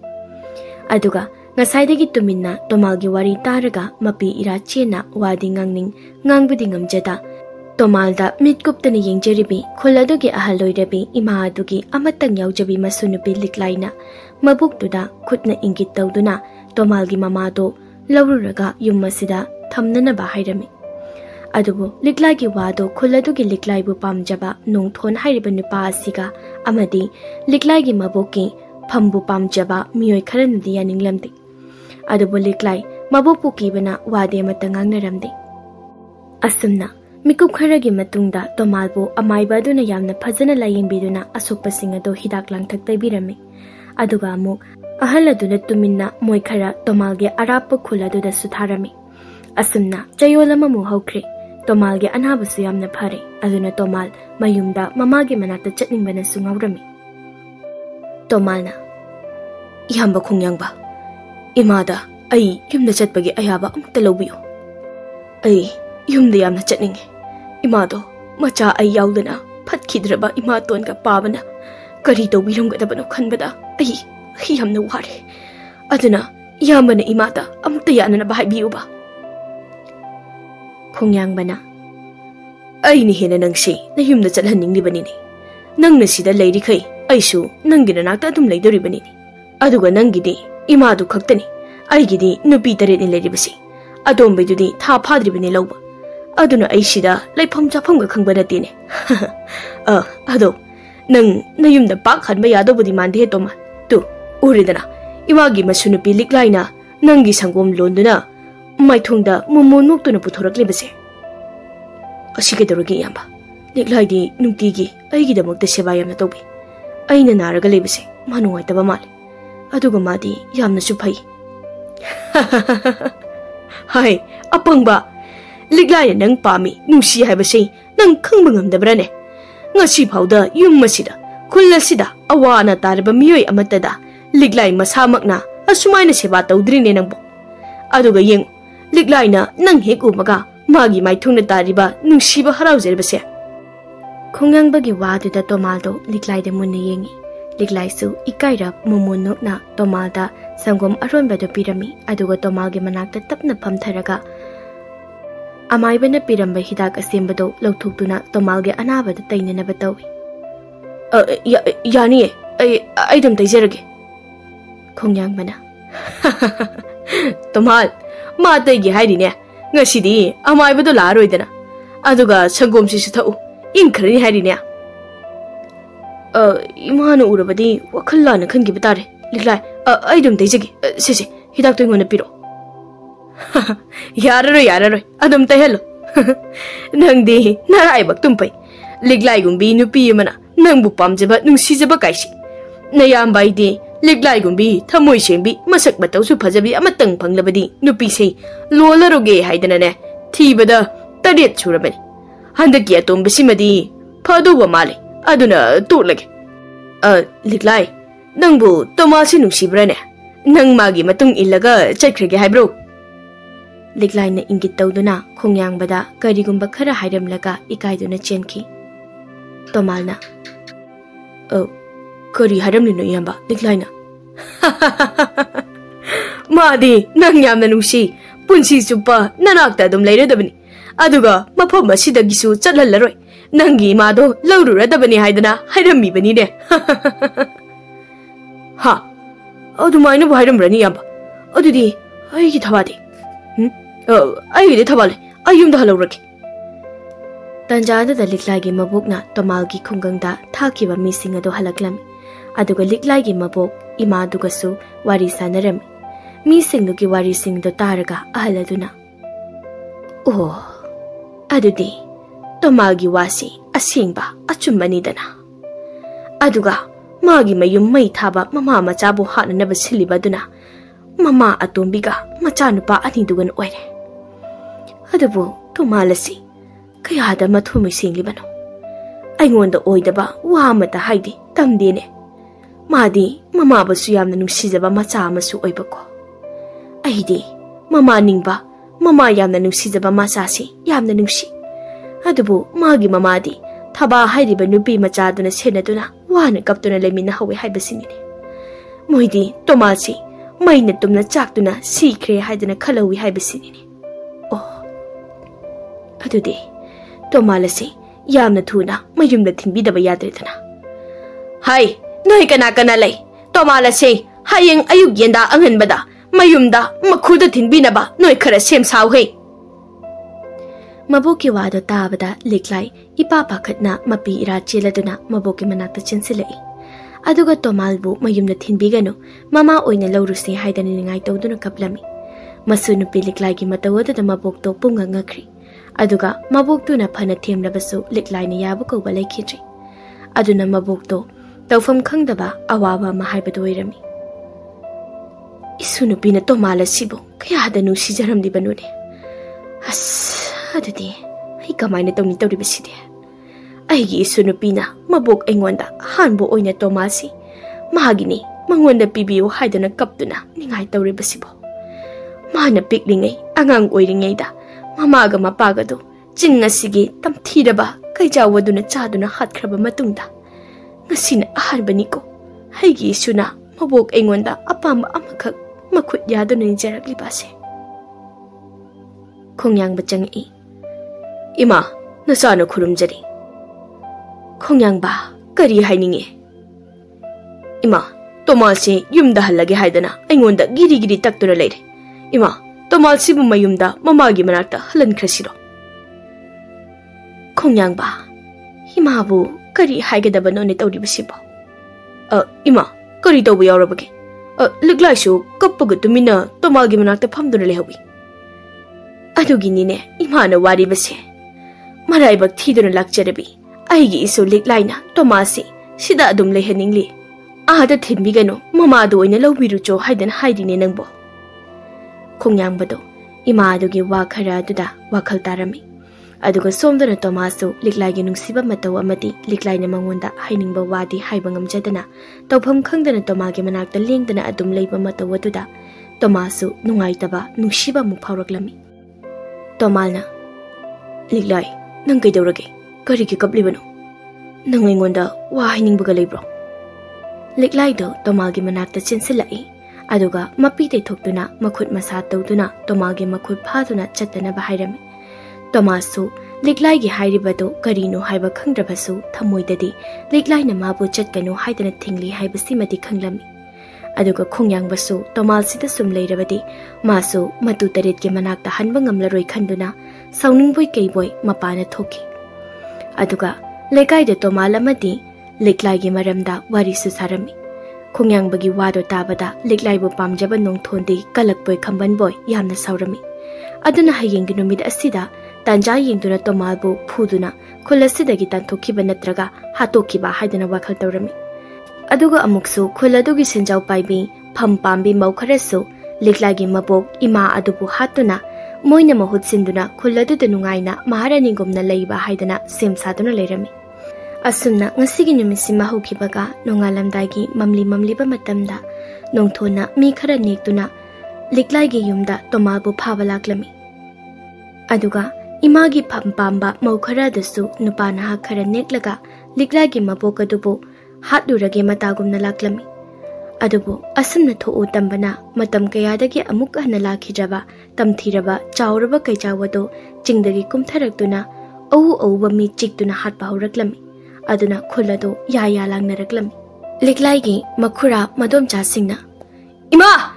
Aduga ngasaidagi tuminna tomalgi wari taraga mapi irachena wadi ngangbudi ngamjada Tomalda mitkuptani yengjeribi khuladugi ahaloirabi ima adugi amatang yaujabi masunupi liklaina mabuktuda khutna ingit tawduna tomalgi mamado laururaga yummasida thamnanaba hairami. Adubu liklagi wado khuladugi liklaibu pamjaba nongthon hairiba nupa asiga amadi liklagi maboki phambu pamjaba miyoi kharanadi yaninglamdi. Adubu liklai mabokpu kibana wade matangangngaramdi. Asumna Mikup kharagi matungda tomalbu amaiba aduna yamna phajana layingbiduna asukpasing ado hidak langthak taibirami. Aduga amuk ahaladuna tuminna moi khara tomalge arappa khuladuna sutharami. Asumna chayolama mu hokre tomalge anabasu yamna phare aduna tomal mayumda mamage manata chatningbana sungawrami. Tomalna Yamba khongyangba imada ai yumda chatpagi ayaba amukta lawbiyo. Ai yumda yamna chatninge Imado macha ay yaudana phatkidraba imaton ka pabana kari tawbiramgadabano khanbada ay yamna ware aduna yambana imata amukta yanana bahaibiuba. Khongyang ay ni hena nangsi na yumna chathanninglibanini nangna sida leirikhai aisu nangina nakta adum leidoribanini aduga nangidi imadu khaktani aigidi nupi tare ni leiribasi adombedudi tha phadribani lawba aduna aisida laifam chafamga khangbanatine. Ado nang nayumda pak khanba yadobudi mande toma tu uridana imagi masunupi liklaina nangi sangom londuna maithungda mumon noktuna puthoraklebase asike doragi yamba liklaidi nungtigi aigidamukta seba yamna tobi aina naraga lebase manuwaitaba male aduga madi yamna suphai. Hai apangba Liglaya nang pami nungshi haibase nang khangbangamdabrane ngasi phauda yummasida khullasida awana tarba miyoi amatada liglai masamakna asumaina seba tawdrine nangbo aduga yeng liglaina nang hek umaga magi maithungna tariba nungsiba haraujarbase. Khongyang waduda tomaldo liglaida munna yengi liglaisu ikaira mumunokna tomalda sangom aronbado pirami aduga tomalgi manakta tapna phamtharaga Amaibana piramba hidak asembado lauthukduna tomalge anabada tainanaba tawi. Yani ai dum taizarage. Khongyang Tomal ma taigi hairine ngasidi amaibado laroidana aduga sangomsi sithau inkhari hairine. Imana urabadi wakhallana khangi batare liklai ai dum taizage sese hidak toingona piro. Yararoi adum tay hello nangdi narai bak tumpai liglai gumbi nupi mana nangbu pamjaba nungsijaba kaisi nayam baidi liklai gumbi thamoi sembi masak batau su phajabi amatang phanglabadi nupi sei lolaroge haidana ne thibada taret churabani handaki atom bisimadi phaduwa male aduna tolage liklai nangbu tomasi nungsibrane nang magi matung illaga chakhrege haibro liklai na ingit tawduna khongyang bada karigumba khara hairamlaga ikaiduna chenki tomalna kari hairamlino yamba liklai na madi nang yamna nungsi punsi chupa nanakta dum leiradabani aduga mafam asidagisu chatlallaroi nangi mado laururadabani haidana hairammi bani ne ha adumaina bu hairamrani yamba adudi aigi thabadi aigi thabale ayumda halawraki tanjada da liklai gi mabukna tomal gi khungangda thakiba mising ado halaklami aduga liklai gi mabuk ima dugasu wari sanaram mising gi wari sing do taraga ahaladuna oh adudi tomal gi wasi asingba achumbani dana aduga magi mayum mai thaba mama macha bu hanna ba siliba duna mama atombiga macha nupa ani dugan oire adubu tomalasi kaya da mathumi singlibano aingonda oidaba wa mata haidi tamdene madi mama basu yamna nungsijaba macha amasu oibako aidi mama ningba mama yamna nungsijaba macha si yamna nungsi adubu magi mamadi thaba hairiba nupi macha duna senaduna wana kaptuna lemina hawe haibasini moidi tomasi maina tumna chakduna sikre haidana khalawi haibasini oh adudi tomalasi yamna thuna mayumda thinbidaba yadredana hai noi kana lei tomalasi hayeng ayuk yenda anganbada mayumda makhuda thinbinaba noi khara sem saw he maboki wado tabada liklai ipa pakhatna mapi ira cheladuna maboki manakta chinsilai aduga tomalbu mayumda thinbigano mama oina laurusi haidani ningai tawduna kaplami masu nupi liklai gi matawada mabokto punga ngakri aduga maboktuna phana themlabasu liklai ni yabu ko balai khitri aduna mabokto tawfam khangdaba awaba ma haibado irami isu nupi na tomala sibo kaya danu sijaram di banune as adudi ai kamaina tawni tawribaside aigi isu nupi na mabok engonda hanbo oina tomasi mahagini mangonda pibiyo haidana kaptuna ningai tawribasibo mana piklingai angang oiringai da mamaga mapaga do chinga sigi tamthiraba kaijawaduna chaduna hatkraba matungda ngasina aharbani ko haigi isuna mabok engonda apam amakak makhut yaduna nijarakli base khongyang bachang I ima nasana khurumjari khongyang ba kari haininge ima tomal se yumda halage haidana aingonda giri giri taktuna leire ima tomal sibu mayumda mamagi manakta halan khrasiro khongyang ba ima bu kari haigedaba none tawribasibo ima kari tawbu yawrabage liklaisu kappaga tumina tomalgi manakta phamduna lehawi adugini imana wari base maraibak thiduna lakjarabi aigi isu liklaina tomasi sida adum lehaningli ada thinbigano mama do oina lawbiru cho haidan haidine nangbo khongyang bado ima adugi wa khara duda wakhal tarami aduga somdana tomasu liklai nungsiba mataw amati liklaina mangonda hainingba wadi haibangam jadana tawpham khangdana tomagi manakta lengdana adum leiba mataw aduda tomasu nungaitaba nungsiba mu phawraklami tomalna liklai nang kaidawrage karigi kaplibano nang aingonda wa hainingbaga leibro liklai do tomalgi manakta chinsilai aduga mapi te thokduna makhut masa tawduna tomalgi makhut phaduna chatana bahairami tomasu liklai gi hairibado karino haiba khangdrabasu thamoidadi liklai na mabu chatkanu haidana thingli haibasi mati khanglami aduga khongyang basu tomal sida sum leirabadi masu matu taret ge manakta hanba ngamlaroi khanduna sauning boy kei boy mapana thoki aduga lekai de tomal amati liklai gi maramda wari su sarami khongyang bagi wado tabada liklai bo pamjaba nong thondi kalak boy khamban boy yamna saurami aduna hayeng gi numid asida Tanja yingduna Tomalbu Puduna, Kulasidagi Tantokiba Natraga, Hatokiba Haidana Wakal Dorami. Aduga Amuksu, Kuladugi Sinjau Paibi, Pampambi Maukaresu, Liklagi Mabok, Ima Adubu Hatuna, Moina Mahut Sinduna, Kuladu de Nungaina, Maharaningumna Leiba Haidana, Sim Saduna Lerami. Asumna, Nasigi Numisima Hokibaga, Nongalamdagi, Mamli Bamatamda, Nongtona, Mikara Niktuna, Liklagi Yumda, Tomalbu Pavalaklami. Aduga, Imagi Pampamba, Maukara desu, Nupana Hakara Neklaga, Liklagi Maboka dubu, Haturagi Matagum Nalaklami. Adubu, Asumna to Utambana, Matam Kayadagi Amuka Nalakijaba, Tamtiraba, Chauraba Kajawado, Jingdagi Kumtaraktuna, Over me Chiktuna Hatpahuraklami. Aduna Kulado, Yaya Lang Naraklami. Liklagi, Makura, Madom Jasingna. Ima!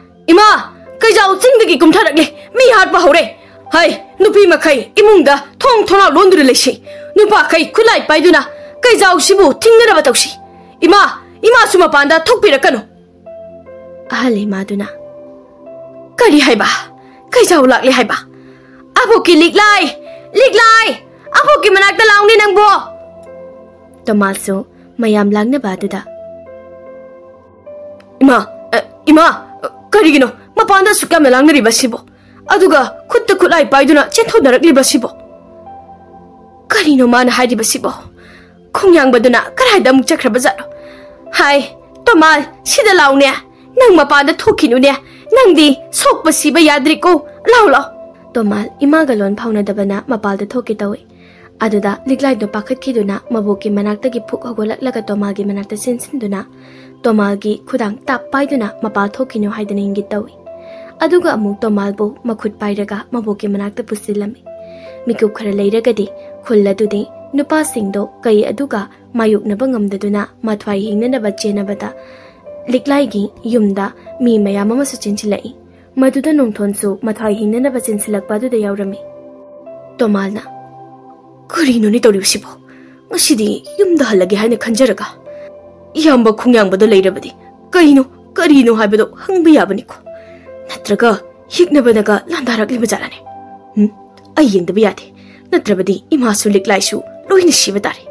Kajau Jingdagi Kumtarakli, me Hatpahore! Hai, Nupi Makai, Imunda, Tong Tona Londrileshi, Nupa Kai Kulai Paiduna, Kajau Shibu, Tingarabatoshi. Ima Sumapanda, Topirakano. Ali Maduna Kari Haiba, Kajau Lakli Haiba. Apoki Liklai, Apoki Manak the Lounge and Bo. Tomaso, Mayam Langna Badida. Ima, Karigino, Mapanda Sukam along the river Sibo. Aduga, could the Kulai Paiduna, Cheto directly Basibo. Karino man Heidi Basibo. Kungyang Baduna, Karaidam Chakrabazaro. Hai, Tomal, Sida Launia, Nang Mapanda Tokinunia, Nangdi, Sok Basiba Yadrico, Laulo. Tomal, Imagalon Pauna Dabana, Mapalda Tokitawi. Aduda, Liglai do Pakat Kiduna, Maboki Manakta Gipuk Hogola Tomagi Manata Sinsinduna, Tomalgi, Kudang Tap Paiduna, Mapal Tokino Haidening Gitawi. Aduga Amuk Tomalbo, Makut Pairaga, Maboki Manakta Pusilami. Miku Karalaida Gadi, Kulla Dudi, Nupa Singdo, Kai Aduga, Mayuk Nabangam the Duna, Matwai Hingana Bachena Bata, Liklaigi, Yumda, Mi Mayama Suchinchilai, Maduda Nongtonsu, Matwai Hingana Basinsilak Badu de Yaurami. Tomalna. Karino ni Torisibo. Masidi, Yumda Halagi Hana Kanjaraga. Yamba Kungyambado Lairabadi. Karino Habado, Hungbiabaniko. Natraga, Hignabanaga, Landarakli Mazarane. Aying the Biati. Natrabadi, Imasu Liklaisu, Loin Shivatari.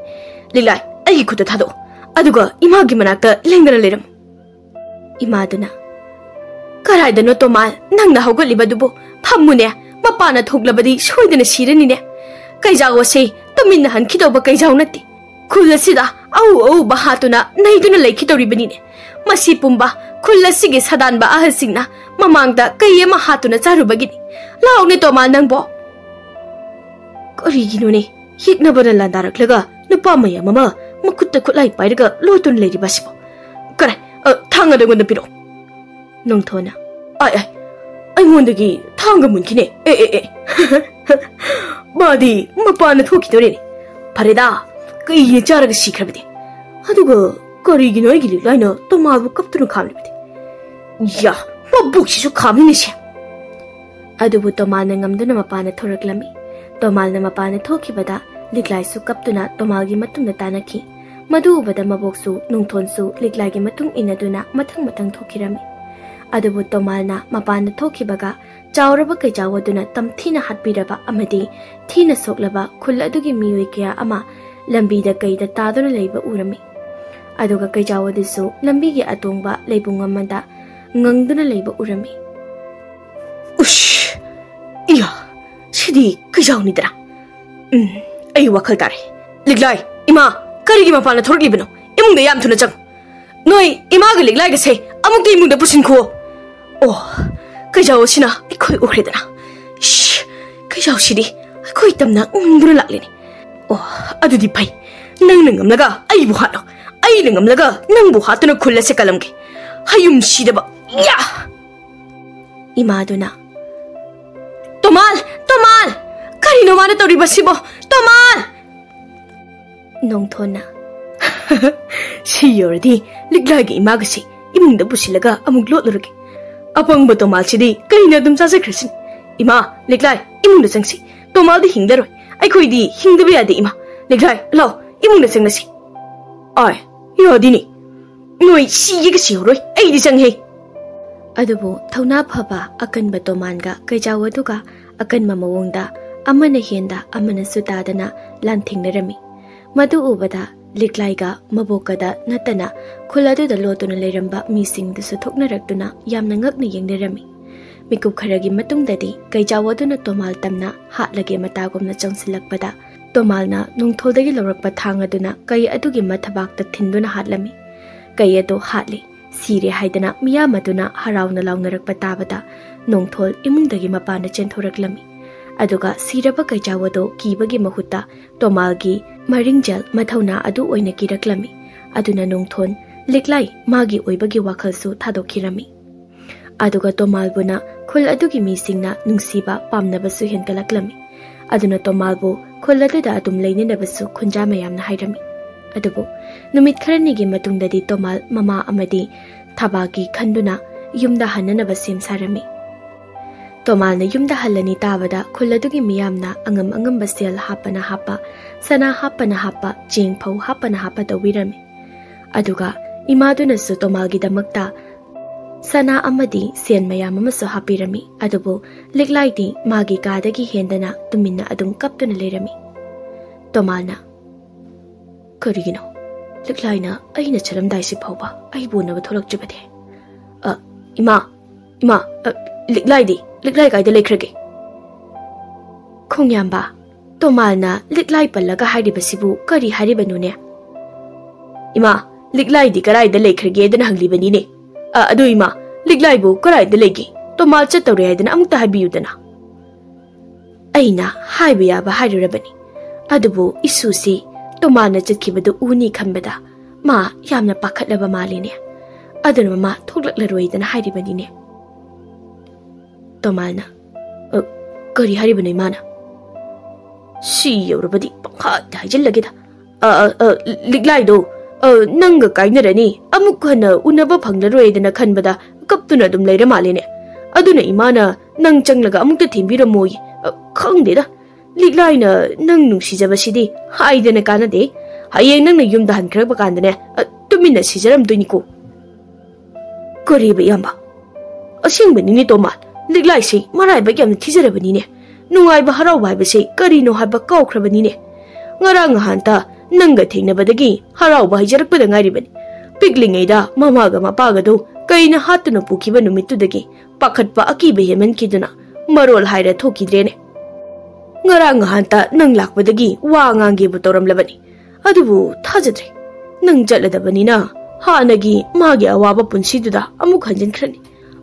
Lilai, Ayikutado. Aduga, Imagimanaka, Lingra Liram. Imadana. Karaida no Tomal, Nanga Hogolibadubo, Pamune, Mapana Toglabadi, Shoydana Shiranine. Kaijawa say, Tomina Han Kidoba Kaijaunati. Kulasida, Au Bahatuna, Naiduna Lake Kitoribini. Masipumba, Kulasigis Hadanba Ahasina, Mamangda, Kayema Hatuna Zarubagini. Launi Tomal Nangbo. Originuni, Hignabana Landaraklaga, Nupamaya Mama, Makuta Kulai Paiga, Lotun Lady Basibo. Kare, Tanga de Wundapiro. Nongtona. I wonder gi, Tanga Munkine, Badi, Mapana Tokitorini. Parida, Kay Jaraga Shikrabidi. Aduga, Korigino Lino, Tomabu Captain Kamibidi. Ya, what books should come in this? Adubu Tomanangam Dunamapana Toraglami. Tomal Namapana Tokibada, Liglai su Captuna, Tomagi Matung the Tanaki. Madu Bada Maboksu, Nungtonsu, Liglagi Matung Inaduna, Matang Tokirami. Adubu Tomalna, Mapana Tokibaga, Jauraba Kajawaduna, Tamtina Hatbidaba Amadi, Tina Soklaba, Kuladugi Miwikia Ama, Lambida Kaida Taduna Labor Urami. Aduga Kajawadisu, Lambigi Atumba, Labungamanda, Nangduna Labor Urami. Ush! Iya! Shidi Kajawnidra. Ayuakaldari. Liglai, Ima, Karigima Pana Torgibino, Imung the Yam to the Jung. Noi, Imagali like say, Amuki Munda Pusinko. Oh, Kajao Sina, I quite Ukredana. Shh, Kajao Shidi, I quite them not Undulakini. Oh, Adudi Pai, Nangam Laga, Ayuhano, Ailingam Laga, Nambu Hatuna Kula Sekalamki. Hayum Shidaba, Ya Imaduna Tomal, Karino Manatori Basibo, Tomal Nongtona. She already, Liglagi Magasi, Imung the Busilaga, among Lotlerki. Upon Botomal Chidi, Karina Dum Sasacrisin. Ima, Liglai, Imung the Sangsi, Tomal the Hinder. I could be Hingabia de Ima. Liglai, Law, Imung the Sangasi. I, you're Dini. No, she Yigasi, Adi Sanghe. Adubo, Tauna Papa, Akan Batomanga, Kajawaduga, Akan Mamawonda, amana henda amana sutadana lanthingnerami madu ubada liklaiga mabokada natana khuladu da lotuna leramba mising du suthoknaraktuna yamna ngakna yengnerami mikup kharagi matungdadi kaijawaduna tomal tamna hatlage matagumna changsilakpada tomalna nungthodagi lawrakpa thangaduna kai adugi mathabakta thinduna hatlami kai ado hatli sire haidana miyamaduna harauna laungnarakpa tabada nungthol imungdagi mapana chenthораklami aduga siraba kaijawado kibagi mahutta tomalgi maringjal mathauna adu oina kiraklami aduna nungthon liklai magi oibagi wakhalsu thadokirami aduga tomalbuna khul adugi misingna nungsiba pamnabasu henkalaklami aduna tomalbu khul aduda adum leinabasu khunja mayamna hairami adubu numit kharanigi matungdadi tomal mama amadi thabagi khanduna yumda hananaba semsarami tomalna yumda halani tabada khuladugi miyamna angam basel hapana hapa sana hapana hapa jingphau hapana hapa tawirami aduga imaduna su tomalgi damakta sana amadi sen mayam amasu hapirami adubu liklaidi magi kadagi hendana tuminna adum kaptuna lerami tomalna karigino liklaina aina chalamdai si phauba aibu na tholak jibade ima liklaidi liklai kaida lekrage khongyamba tomalna liklai pallaga haribasibu kari haribanune ima liklai di karai da lekrage dana hanglibani ne adu ima liklai bu karai da legi tomal chatawre haidana amukta habiyudana aina haibiya ba harirabani adubu isusi tomalna chatkibadu uni khambada ma yamna pakhatlaba maline aduna mama thoklaklaroi haribani ne tomalna kari haribane mana si yorabadi pakha hajillagida liklai do nanga kainarani amuk hana unaba phanglaroidana khanbada kaptuna dum leira malene aduna imana nang changlaga amukta thimbiramoy khangdeda liklaina nang nungsijabasidi haidana kanade hayeng nang yumda hankraba kandane tumina sijaramdoini ko kariba yamba asingbani ni tomal liklai se marai ba yamna thijarabani ne nungai ba harau bai ba se karino haba kaukrabani ne ngarang hanta nanga thengnabadagi harau ba hijarakpada ngairibani piglingeda mamaga mapaga do kaina hatuna pukiba numitudagi pakhatpa akiba heman kiduna marol haira thokidrene ngarang hanta nang lakpadagi wa ngange bu toramlabani adubu thajadre nang jaladabani na hanagi magi awaba punsiduda amuk hanjin khrani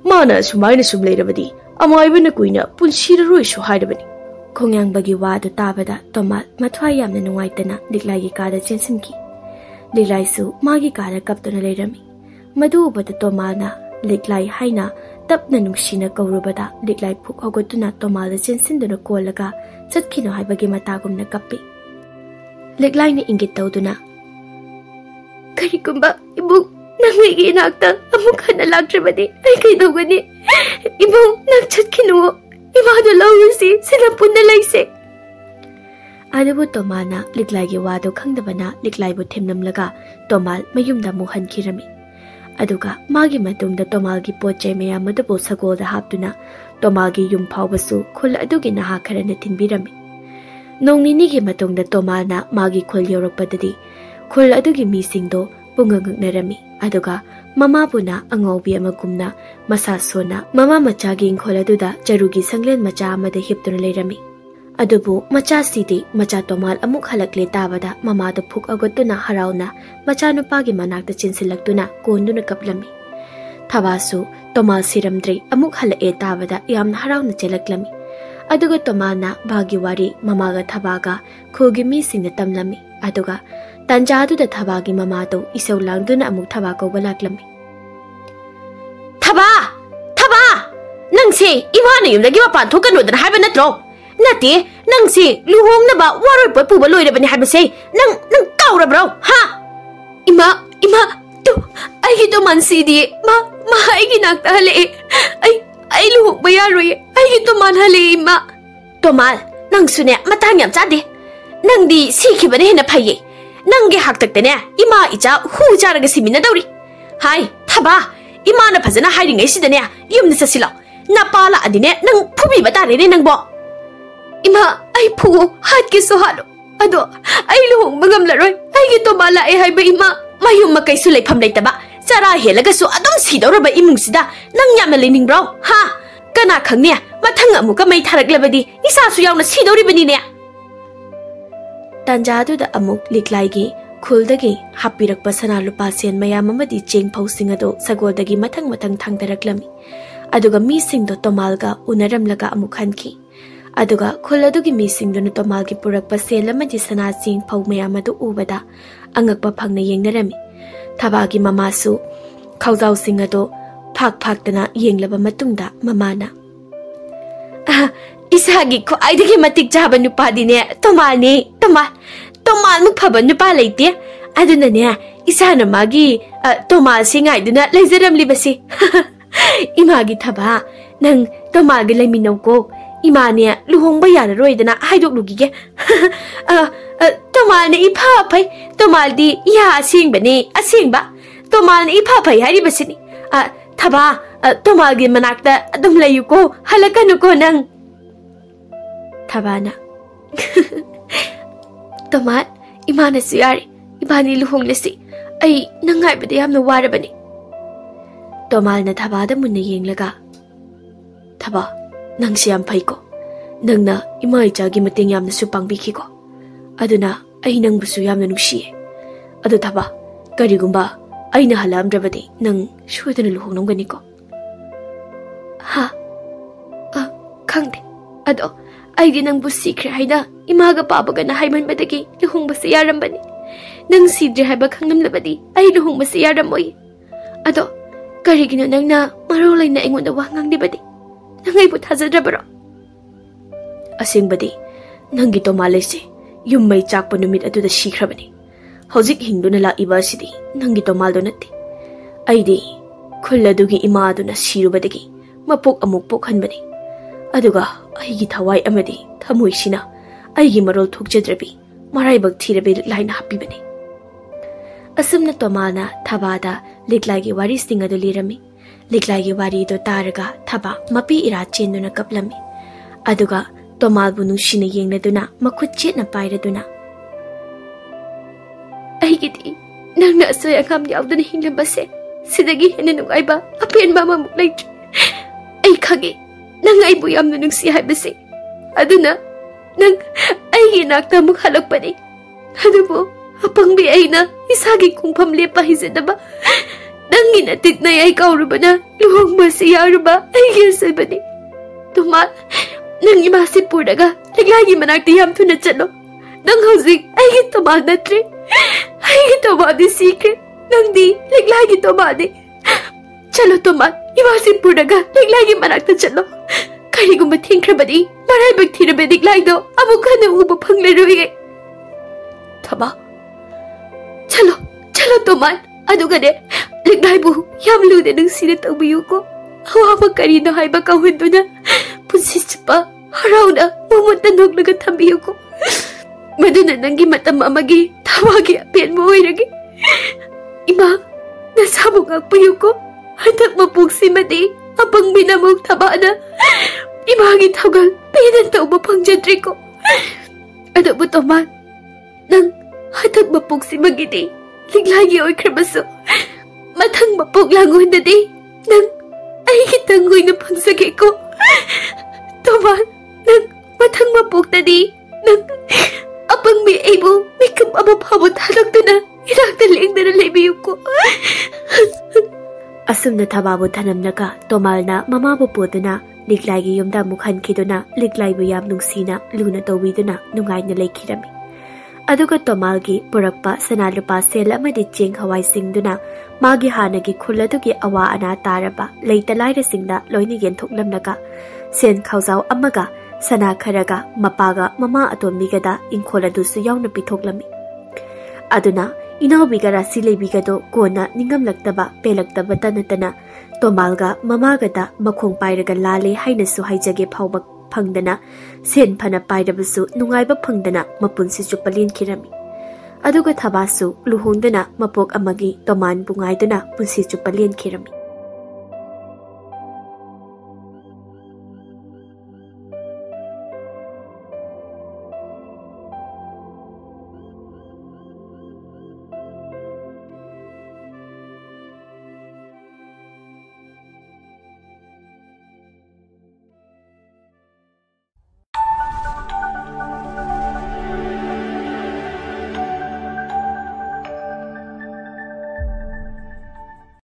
mana sumaina sumleirabadi amaibana kuina punsira roisu hairabani khongyang bagi wadu tabada tomal mathwai yamna nungaitana liklai gi kada chensinki liklai su magi kada kaptuna leirami madu ubada tomalna liklai haina tapna nungshina kaurubada liklai phuk hogotuna tomal chensinduna kolaga chatkino haibagi matagumna kappi liklai ni ingit tawduna karikumba ibu nangigi nakta amukana lakrabadi ay kaidogani ibu nakchatkino imadu lawusi sila punna laise adabu tomana liklai gi wado khangdabana liklai bu themnamlaga tomal mayumda muhan kirami aduga magi matungda tomal gi pochai mayam madu sagolda haptuna tomal gi yum phawbasu khul adugi naha kharana tinbirami nongnini gi matungda tomalna magi khul yorokpadadi khul adugi misingdo pungangaknarami aduga mama buna angaubi amagumna masa sona mama macha gi kholaduda jarugi sanglen macha amada hiptuna leirami adubu macha sidi macha tomal amuk halakle tabada mama da phuk agotuna harauna macha nupa gi manakta chinsilaktuna konduna kaplami thabasu tomal siramdri amuk halae tabada yamna harauna chelaklami aduga tomalna bagi wari mama ga thabaga khogi mi singna tamlami aduga tanjadu da thabagi mama to isau langduna amuk thaba ko balaklami thaba nangse iwana yumdagi mapan thokanodana haiba natro nate nangse luhongnaba waroi pot puba loirabani haibase nang kaurabro ha ima tu ai to mansidi ma ai nakta hale ai luhong bayaroi ai to man hale ima tomal nang sune matang yam chade nang di sikhibane hena phaye nangge haktaktene ima icha hu jaraga simina dawri hai thaba ima na phajana hairingai sidane yumna sasila na pala adine nang phubi batare ne nangbo Ima ai phuo hat ki so halo ado ai luhong mangam laroi ai gi to mala ai hai ba ima mayum ma kai su leifam leitaba chara helaga su adum sidoraba imung sida nang yamna lening bro ha kana khangnia mathang amuka mai tharak labadi isa su yauna sidori bani ne tanja du da amuk liklai gi khulda gi hapirak pasana lupa sen mayam amadi cheng phau sing ado sagol dagi mathang mathang thangdarak aduga mi sing do tomal ga unaram laga amuk khanki aduga khul adugi mi sing do tomal gi purak pasel amadi sana sing phau mayam adu ubada angakpa phangna yengnarami thaba gi mama su khaujau sing ado phak phak tana yenglaba matungda mamana isagi ko aidagi matik jaba nupa dine tomal ne tomal muk phaba nupa leite aduna ne isana magi tomal singai duna leijaram libasi imagi thaba nang tomal gi leiminau ko ima ne luhongba yararoi dana haidok lugige tomal ne ipha phai tomal di ya asingba tomal ne ipha phai hari basini thaba tomal gi manakta adum layu ko halakanu ko nang Thabana Tomat imana siyari ibani luhong lesi ay nangai bade yamna warabani Tomal na Thabada munna yenglaga Thaba nang siyam phai ko nangna imai chagi mateng yamna su pangbiki ko aduna ay nang busu yamna nungshi adu Thaba karigumba ay na halamdrabadi nang shuidana luhong nonggani ko ha khangde ado ai di nang busikre haida imaga pabaga na haiman badagi luhong basa yarambani nang sidre haiba khangnam labadi ai luhong basa yaramoi ado karigino nang na marolai na ingonda wangang di badi nangai bu thajadrabaro asing badi nangi to malese yummai chakpa numit adu da shikhrabani hojik hingduna la ibasidi nangi to maldo natti ai di khulladugi imadu na sirubadagi mapok amuk pokhanbani aduga aigi thawai amadi thamoi sina aigi marol thokjadrabi maraibak thirabi laina hapibani asumna tomana thabada liklagi wari sting adu lirami liklagi wari do taraga thaba mapi ira chenduna kaplami aduga tomal bu nungshina yengladuna makhut chetna pairaduna aigiti nangna asay akam yauduna hinglambase sidagi hena nungaiba apen ba mamuk lait ai khage nang ay buyam na nung siya basi aduna nang ay ginakta mong halagpani adu po apang bi ay na isagi kong pamlepa hisada ba nang ginatik na ay kauruba na luhong ba siya ruba ay gisay ba ni tumal nang imasi po daga naglagi manakti yam to na chalo nang hausik ay gitamal na tre ay gitamal di secret nang di naglagi tumal di chalo tumal imasi po daga naglagi manakta chalo karigumba thingkrabadi maraibak thirabadi laido amukana uba phanglaruige Thaba chalo toman adugane liglaibu yamlude nang sine tawbiyu ko awa karino haiba kahunduna punsispa harauna mumunta noglaga thambiyu ko maduna nangi matam amagi thawagi apen mo oirage ima nasabu ngakpayu ko hatak mapuksimadi apang binamuk Thabana imagi thawgal penan tawba phangjadri ko adabu toman nang hatak mapuksimagidi liglagi oikrabasu mathang mapuk langundadi nang ai kitanggoy na pangsage ko toman nang mathang mapuk-tadi nang apang mi able mikap amaphabot halagtuna irakta lingdana leibiyu ko asumna Thababu thanamnaga tomalna mamabu poduna liglagi yumda mukhan khiduna liglaibu yam nungsina luna tawiduna nungaina leikhirami aduga tomalgi purakpa sanalupa sel amadi cheng hawai singduna magi hanagi khuladugi awa ana taraba leitalaira singda loini yenthoklamnaga sen khaujau amaga sana kharaga mapaga mama atomigada inkoladu su yauna pithoklami aduna inawiga rasi leibigado kona ningamlaktaba pelaktaba tanatana tomalga mamagada makhong pairaga lale haina su haijage phawba phangdana sen phana pairabasu nungaiba phangdana mapunsi chupalin kirami aduga Thabasu luhongdana mapok amagi toman bungaidana punsi chupalin kirami